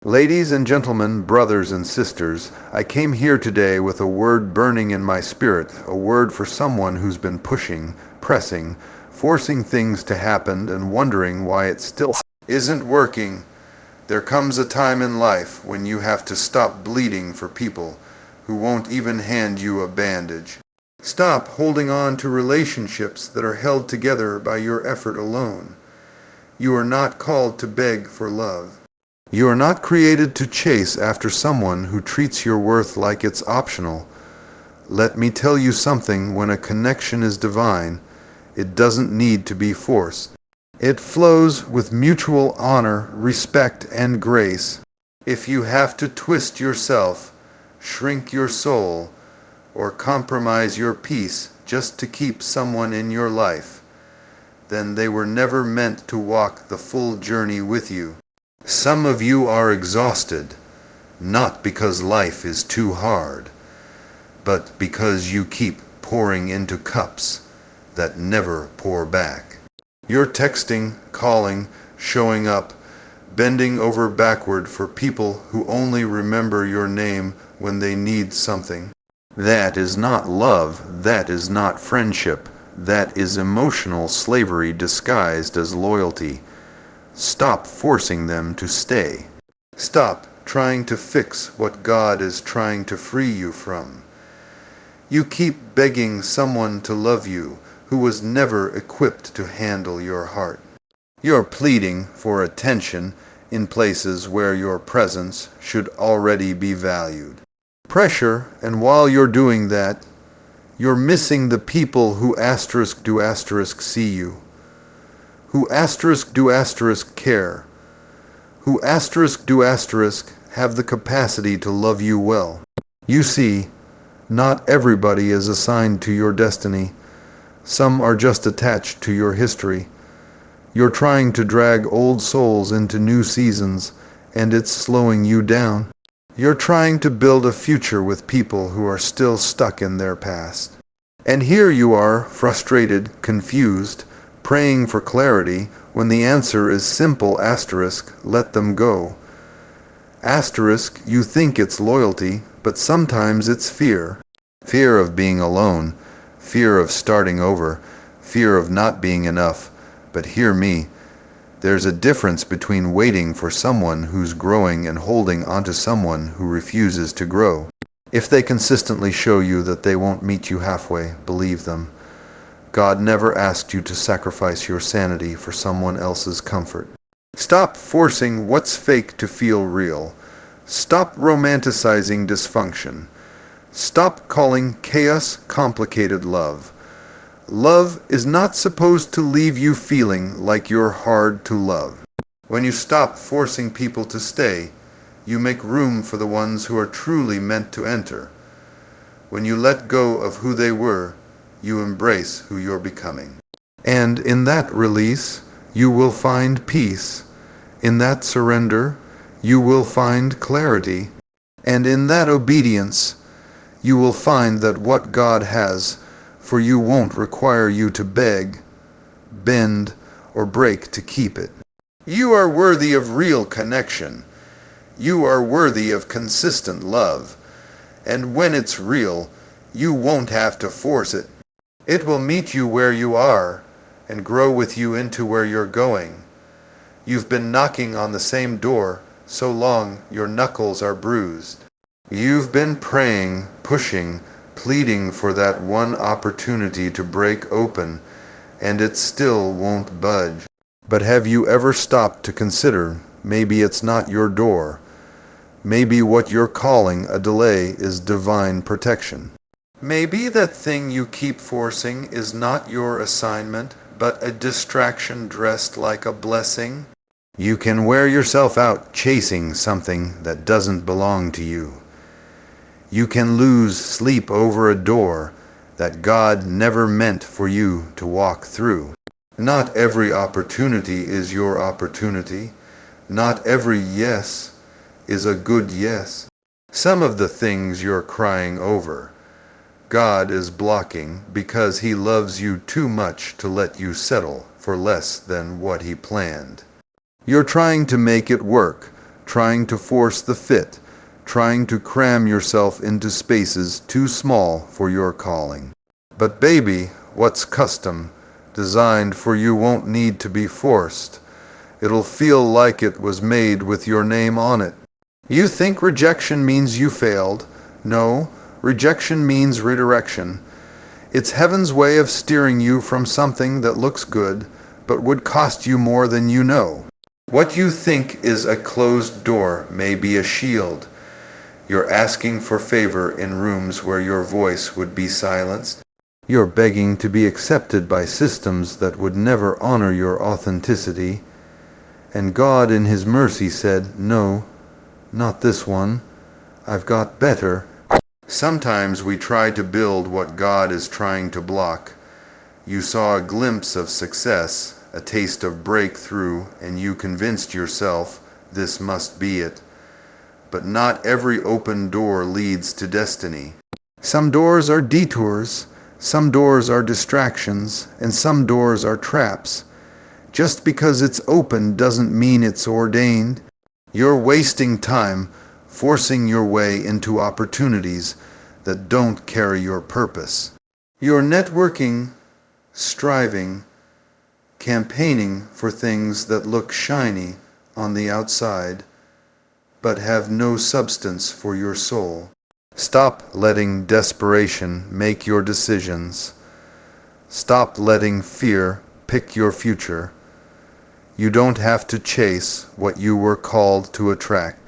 Ladies and gentlemen, brothers and sisters, I came here today with a word burning in my spirit, a word for someone who's been pushing, pressing, forcing things to happen and wondering why it still isn't working. There comes a time in life when you have to stop bleeding for people who won't even hand you a bandage. Stop holding on to relationships that are held together by your effort alone. You are not called to beg for love. You are not created to chase after someone who treats your worth like it's optional. Let me tell you something, when a connection is divine, it doesn't need to be forced. It flows with mutual honor, respect, and grace. If you have to twist yourself, shrink your soul, or compromise your peace just to keep someone in your life, then they were never meant to walk the full journey with you. Some of you are exhausted, not because life is too hard, but because you keep pouring into cups that never pour back. You're texting, calling, showing up, bending over backward for people who only remember your name when they need something. That is not love, that is not friendship, that is emotional slavery disguised as loyalty. Stop forcing them to stay. Stop trying to fix what God is trying to free you from. You keep begging someone to love you who was never equipped to handle your heart. You're pleading for attention in places where your presence should already be valued. Pressure, and while you're doing that, you're missing the people who **do* see you, who **do* care, who **do* have the capacity to love you well. You see, not everybody is assigned to your destiny. Some are just attached to your history. You're trying to drag old souls into new seasons, and it's slowing you down. You're trying to build a future with people who are still stuck in their past. And here you are, frustrated, confused, praying for clarity, when the answer is simple *, let them go. *, you think it's loyalty, but sometimes it's fear. Fear of being alone, fear of starting over, fear of not being enough. But hear me, there's a difference between waiting for someone who's growing and holding onto someone who refuses to grow. If they consistently show you that they won't meet you halfway, believe them. God never asked you to sacrifice your sanity for someone else's comfort. Stop forcing what's fake to feel real. Stop romanticizing dysfunction. Stop calling chaos complicated love. Love is not supposed to leave you feeling like you're hard to love. When you stop forcing people to stay, you make room for the ones who are truly meant to enter. When you let go of who they were, you embrace who you're becoming. And in that release, you will find peace. In that surrender, you will find clarity. And in that obedience, you will find that what God has for you won't require you to beg, bend, or break to keep it. You are worthy of real connection. You are worthy of consistent love. And when it's real, you won't have to force it. It will meet you where you are and grow with you into where you're going. You've been knocking on the same door so long your knuckles are bruised. You've been praying, pushing, pleading for that one opportunity to break open, and it still won't budge. But have you ever stopped to consider, maybe it's not your door? Maybe what you're calling a delay is divine protection. Maybe that thing you keep forcing is not your assignment, but a distraction dressed like a blessing. You can wear yourself out chasing something that doesn't belong to you. You can lose sleep over a door that God never meant for you to walk through. Not every opportunity is your opportunity. Not every yes is a good yes. Some of the things you're crying over, God is blocking because He loves you too much to let you settle for less than what He planned. You're trying to make it work, trying to force the fit, trying to cram yourself into spaces too small for your calling. But baby, what's custom, designed for you won't need to be forced. It'll feel like it was made with your name on it. You think rejection means you failed. No, rejection means redirection. It's heaven's way of steering you from something that looks good, but would cost you more than you know. What you think is a closed door may be a shield. You're asking for favor in rooms where your voice would be silenced. You're begging to be accepted by systems that would never honor your authenticity. And God in His mercy said, "No, not this one. I've got better." Sometimes we try to build what God is trying to block. You saw a glimpse of success, a taste of breakthrough, and you convinced yourself this must be it. But not every open door leads to destiny. Some doors are detours, some doors are distractions, and some doors are traps. Just because it's open doesn't mean it's ordained. You're wasting time forcing your way into opportunities that don't carry your purpose. You're networking, striving, campaigning for things that look shiny on the outside, but have no substance for your soul. Stop letting desperation make your decisions. Stop letting fear pick your future. You don't have to chase what you were called to attract.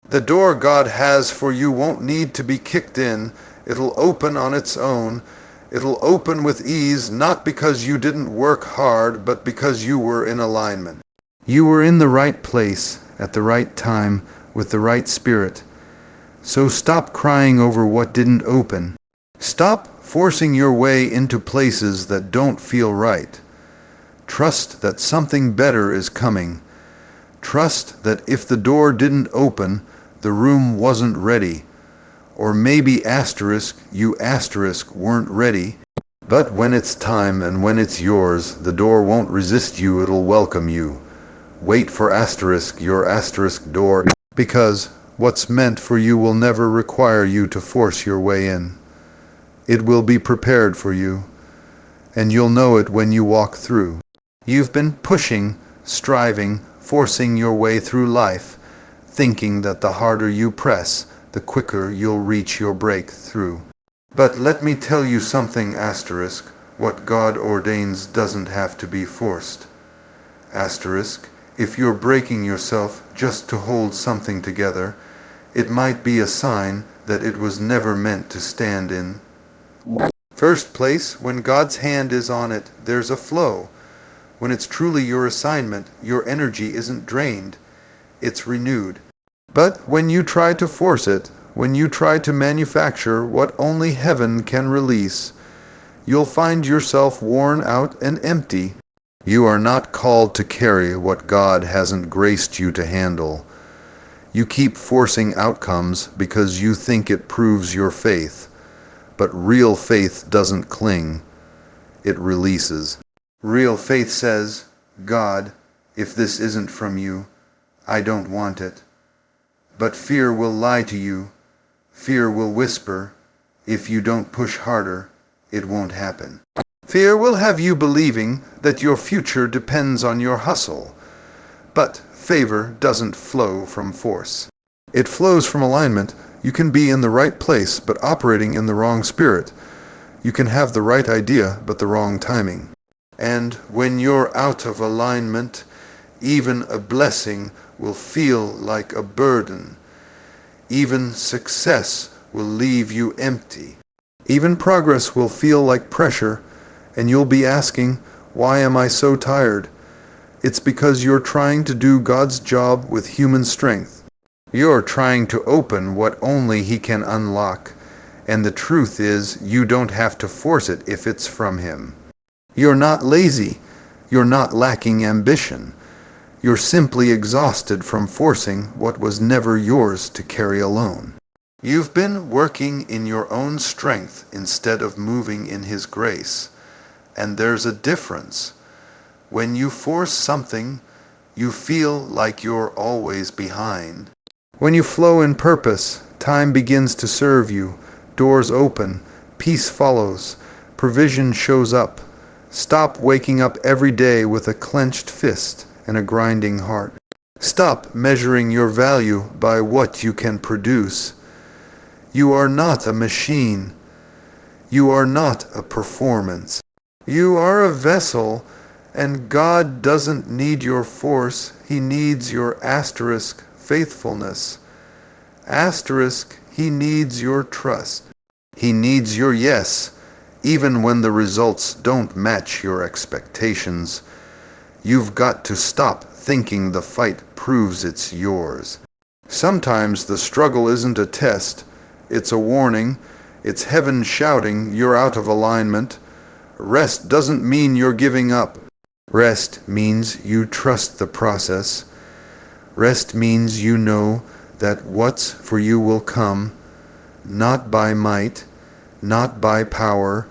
The door God has for you won't need to be kicked in. It'll open on its own. It'll open with ease, not because you didn't work hard, but because you were in alignment. You were in the right place at the right time with the right spirit. So stop crying over what didn't open. Stop forcing your way into places that don't feel right. Trust that something better is coming. Trust that if the door didn't open, the room wasn't ready. Or maybe you weren't ready. But when it's time and when it's yours, the door won't resist you, it'll welcome you. Wait for your door, because what's meant for you will never require you to force your way in. It will be prepared for you, and you'll know it when you walk through. You've been pushing, striving, forcing your way through life, thinking that the harder you press, the quicker you'll reach your breakthrough. But let me tell you something, what God ordains doesn't have to be forced. If you're breaking yourself just to hold something together, it might be a sign that it was never meant to stand in. First place, when God's hand is on it, there's a flow. When it's truly your assignment, your energy isn't drained, it's renewed. But when you try to force it, when you try to manufacture what only heaven can release, you'll find yourself worn out and empty. You are not called to carry what God hasn't graced you to handle. You keep forcing outcomes because you think it proves your faith. But real faith doesn't cling, it releases. Real faith says, God, if this isn't from you, I don't want it. But fear will lie to you. Fear will whisper, if you don't push harder, it won't happen. Fear will have you believing that your future depends on your hustle. But favor doesn't flow from force. It flows from alignment. You can be in the right place, but operating in the wrong spirit. You can have the right idea, but the wrong timing. And when you're out of alignment, even a blessing will feel like a burden. Even success will leave you empty. Even progress will feel like pressure, and you'll be asking, why am I so tired? It's because you're trying to do God's job with human strength. You're trying to open what only He can unlock, and the truth is, you don't have to force it if it's from Him. You're not lazy. You're not lacking ambition. You're simply exhausted from forcing what was never yours to carry alone. You've been working in your own strength instead of moving in His grace. And there's a difference. When you force something, you feel like you're always behind. When you flow in purpose, time begins to serve you. Doors open, peace follows, provision shows up. Stop waking up every day with a clenched fist and a grinding heart. Stop measuring your value by what you can produce. You are not a machine. You are not a performance. You are a vessel, and God doesn't need your force. He needs your faithfulness. He needs your trust. He needs your yes, even when the results don't match your expectations. You've got to stop thinking the fight proves it's yours. Sometimes the struggle isn't a test, it's a warning. It's heaven shouting you're out of alignment. Rest doesn't mean you're giving up. Rest means you trust the process. Rest means you know that what's for you will come, not by might, not by power,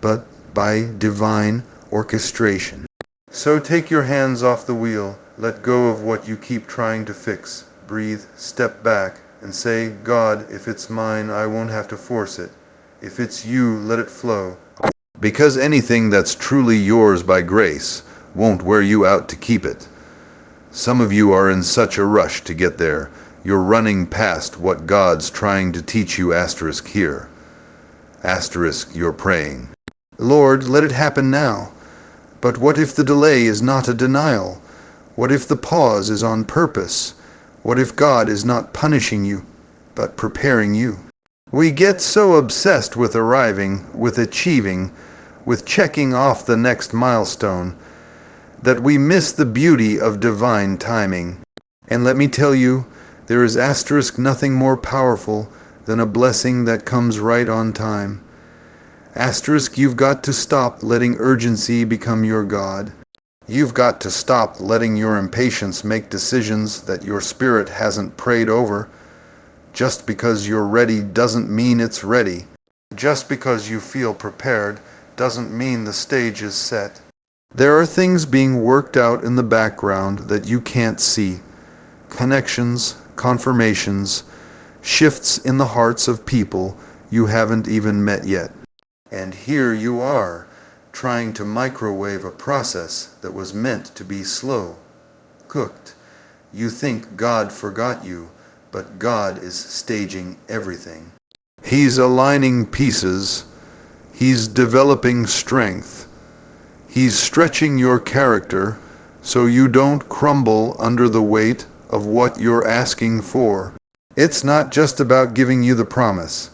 but by divine orchestration. So take your hands off the wheel, let go of what you keep trying to fix, breathe, step back, and say, God, if it's mine, I won't have to force it. If it's you, let it flow. Because anything that's truly yours by grace won't wear you out to keep it. Some of you are in such a rush to get there. You're running past what God's trying to teach you here. You're praying. Lord, let it happen now. But what if the delay is not a denial? What if the pause is on purpose? What if God is not punishing you, but preparing you? We get so obsessed with arriving, with achieving, with checking off the next milestone, that we miss the beauty of divine timing. And let me tell you, there is nothing more powerful than a blessing that comes right on time. You've got to stop letting urgency become your God. You've got to stop letting your impatience make decisions that your spirit hasn't prayed over. Just because you're ready doesn't mean it's ready. Just because you feel prepared doesn't mean the stage is set. There are things being worked out in the background that you can't see. Connections, confirmations, shifts in the hearts of people you haven't even met yet. And here you are, trying to microwave a process that was meant to be slow, cooked. You think God forgot you, but God is staging everything. He's aligning pieces. He's developing strength. He's stretching your character so you don't crumble under the weight of what you're asking for. It's not just about giving you the promise.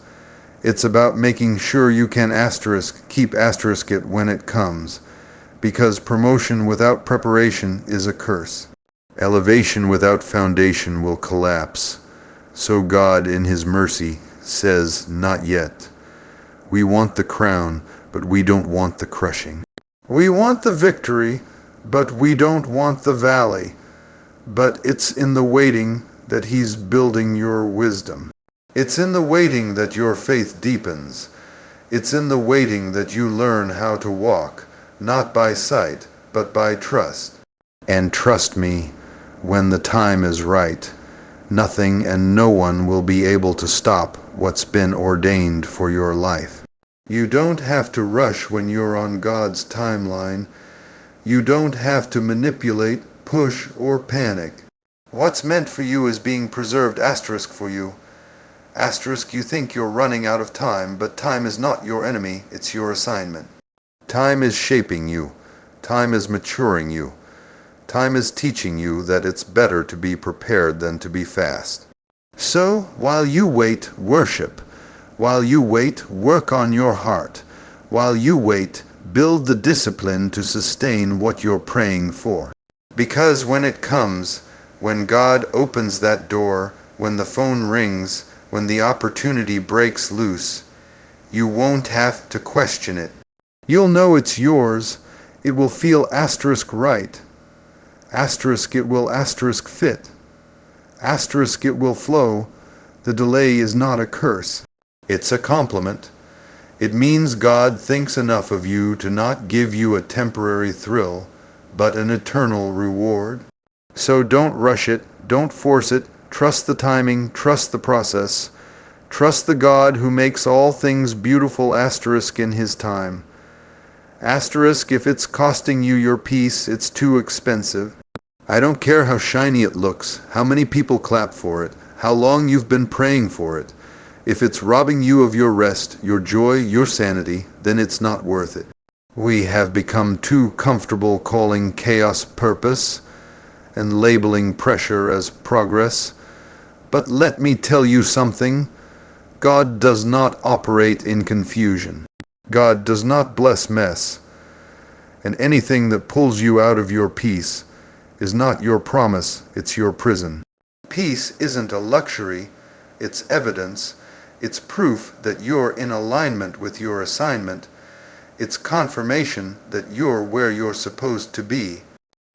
It's about making sure you can keep it when it comes, because promotion without preparation is a curse. Elevation without foundation will collapse. So God, in His mercy, says, not yet. We want the crown, but we don't want the crushing. We want the victory, but we don't want the valley. But it's in the waiting that He's building your wisdom. It's in the waiting that your faith deepens. It's in the waiting that you learn how to walk, not by sight, but by trust. And trust me, when the time is right, nothing and no one will be able to stop what's been ordained for your life. You don't have to rush when you're on God's timeline. You don't have to manipulate, push, or panic. What's meant for you is being preserved for you. You think you're running out of time, but time is not your enemy, it's your assignment. Time is shaping you. Time is maturing you. Time is teaching you that it's better to be prepared than to be fast. So, while you wait, worship. While you wait, work on your heart. While you wait, build the discipline to sustain what you're praying for. Because when it comes, when God opens that door, when the phone rings, when the opportunity breaks loose, you won't have to question it. You'll know it's yours. It will feel right. It will fit. It will flow. The delay is not a curse. It's a compliment. It means God thinks enough of you to not give you a temporary thrill, but an eternal reward. So don't rush it, don't force it, Trust the timing, trust the process. Trust the God who makes all things beautiful asterisk in his time. Asterisk, if it's costing you your peace, it's too expensive. I don't care how shiny it looks, how many people clap for it, how long you've been praying for it. If it's robbing you of your rest, your joy, your sanity, then it's not worth it. We have become too comfortable calling chaos purpose and labeling pressure as progress. But let me tell you something. God does not operate in confusion. God does not bless mess. And anything that pulls you out of your peace is not your promise, it's your prison. Peace isn't a luxury, it's evidence. It's proof that you're in alignment with your assignment. It's confirmation that you're where you're supposed to be.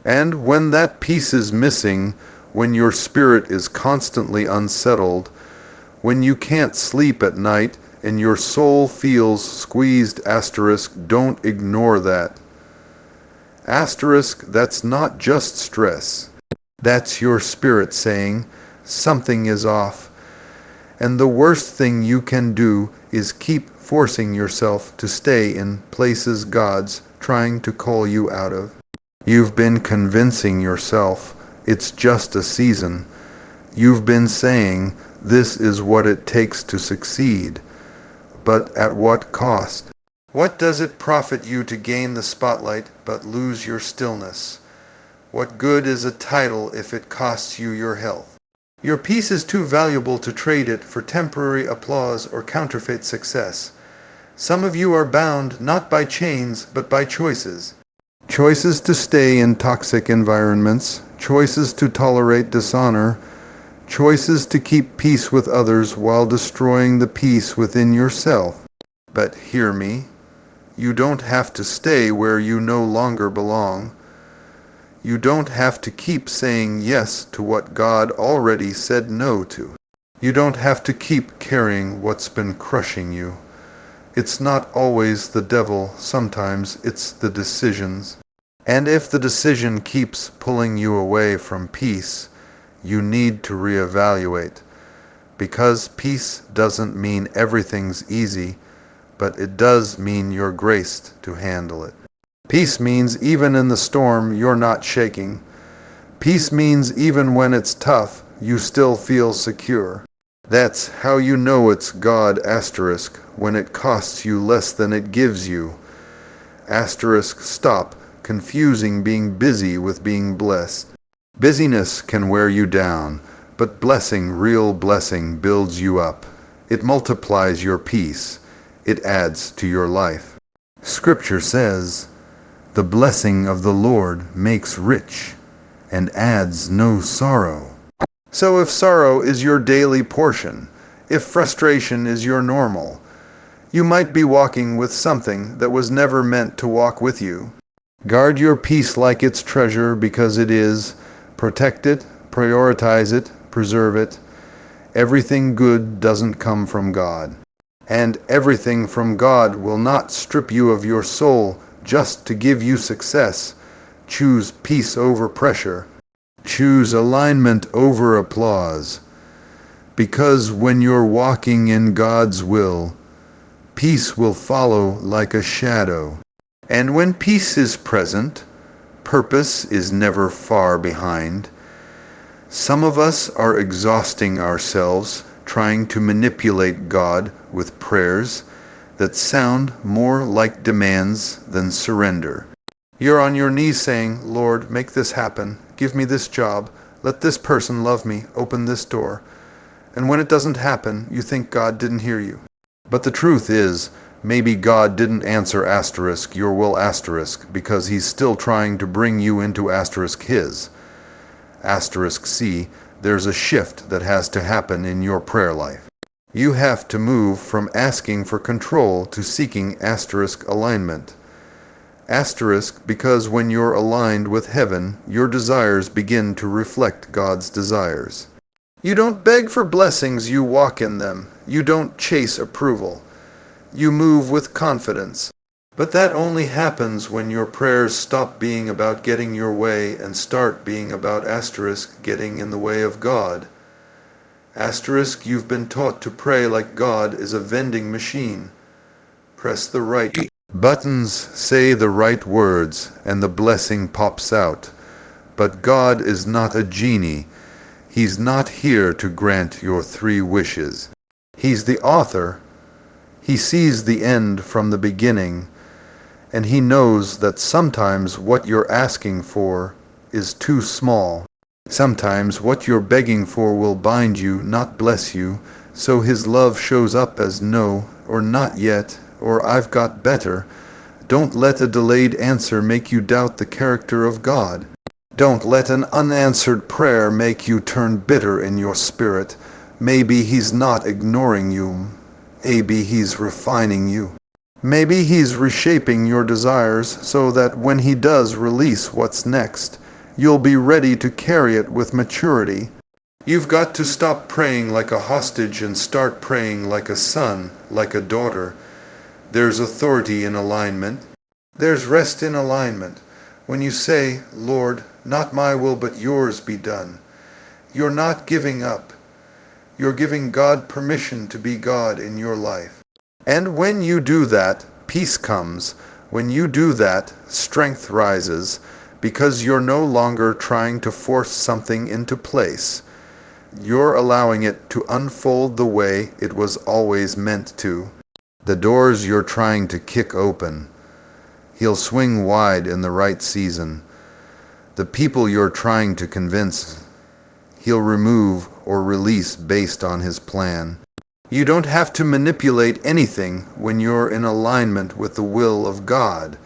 And when that peace is missing, when your spirit is constantly unsettled, when you can't sleep at night and your soul feels squeezed, asterisk, don't ignore that. Asterisk, that's not just stress. That's your spirit saying, something is off. And the worst thing you can do is keep forcing yourself to stay in places God's trying to call you out of. You've been convincing yourself it's just a season. You've been saying this is what it takes to succeed. But at what cost? What does it profit you to gain the spotlight but lose your stillness? What good is a title if it costs you your health? Your peace is too valuable to trade it for temporary applause or counterfeit success. Some of you are bound not by chains but by choices. Choices to stay in toxic environments, choices to tolerate dishonor, choices to keep peace with others while destroying the peace within yourself. But hear me, you don't have to stay where you no longer belong. You don't have to keep saying yes to what God already said no to. You don't have to keep carrying what's been crushing you. It's not always the devil, sometimes it's the decisions. And if the decision keeps pulling you away from peace, you need to reevaluate. Because peace doesn't mean everything's easy, but it does mean you're graced to handle it. Peace means even in the storm, you're not shaking. Peace means even when it's tough, you still feel secure. That's how you know it's God, asterisk, when it costs you less than it gives you. Asterisk, stop confusing being busy with being blessed. Busyness can wear you down, but blessing, real blessing, builds you up. It multiplies your peace. It adds to your life. Scripture says, "The blessing of the Lord makes rich and adds no sorrow." So if sorrow is your daily portion, if frustration is your normal, you might be walking with something that was never meant to walk with you. Guard your peace like it's treasure, because it is. Protect it, prioritize it, preserve it. Everything good doesn't come from God. And everything from God will not strip you of your soul just to give you success. Choose peace over pressure. Choose alignment over applause. Because when you're walking in God's will, peace will follow like a shadow. And when peace is present, purpose is never far behind. Some of us are exhausting ourselves trying to manipulate God with prayers that sound more like demands than surrender. You're on your knees saying, "Lord, make this happen. Give me this job. Let this person love me. Open this door." And when it doesn't happen, you think God didn't hear you. But the truth is, maybe God didn't answer asterisk your will asterisk because he's still trying to bring you into asterisk his. Asterisk C, there's a shift that has to happen in your prayer life. You have to move from asking for control to seeking asterisk alignment. Asterisk, because when you're aligned with heaven, your desires begin to reflect God's desires. You don't beg for blessings, you walk in them. You don't chase approval. You move with confidence. But that only happens when your prayers stop being about getting your way and start being about asterisk getting in the way of God. Asterisk, you've been taught to pray like God is a vending machine. Press the right buttons, say the right words, and the blessing pops out. But God is not a genie. He's not here to grant your 3 wishes. He's the author. He sees the end from the beginning, and he knows that sometimes what you're asking for is too small. Sometimes what you're begging for will bind you, not bless you, so his love shows up as no, or not yet, or I've got better. Don't let a delayed answer make you doubt the character of God. Don't let an unanswered prayer make you turn bitter in your spirit. Maybe he's not ignoring you. Maybe he's refining you. Maybe he's reshaping your desires so that when he does release what's next, you'll be ready to carry it with maturity. You've got to stop praying like a hostage and start praying like a son, like a daughter. There's authority in alignment. There's rest in alignment. When you say, Lord, not my will but yours be done, you're not giving up. You're giving God permission to be God in your life. And when you do that, peace comes. When you do that, strength rises, because you're no longer trying to force something into place. You're allowing it to unfold the way it was always meant to. The doors you're trying to kick open, he'll swing wide in the right season. The people you're trying to convince, he'll remove or release based on his plan. You don't have to manipulate anything when you're in alignment with the will of God,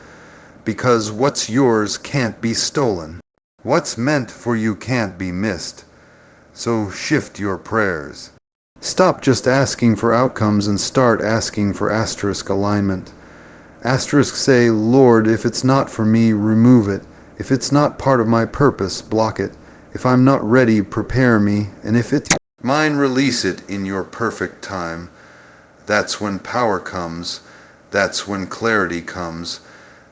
because what's yours can't be stolen. What's meant for you can't be missed. So shift your prayers. Stop just asking for outcomes and start asking for asterisk alignment. Asterisk say, Lord, if it's not for me, remove it. If it's not part of my purpose, block it. If I'm not ready, prepare me. And if it's mine, release it in your perfect time. That's when power comes. That's when clarity comes.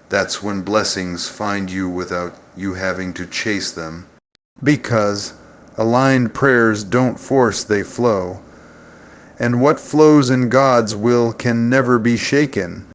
That's when blessings find you without you having to chase them. Because aligned prayers don't force, they flow. And what flows in God's will can never be shaken.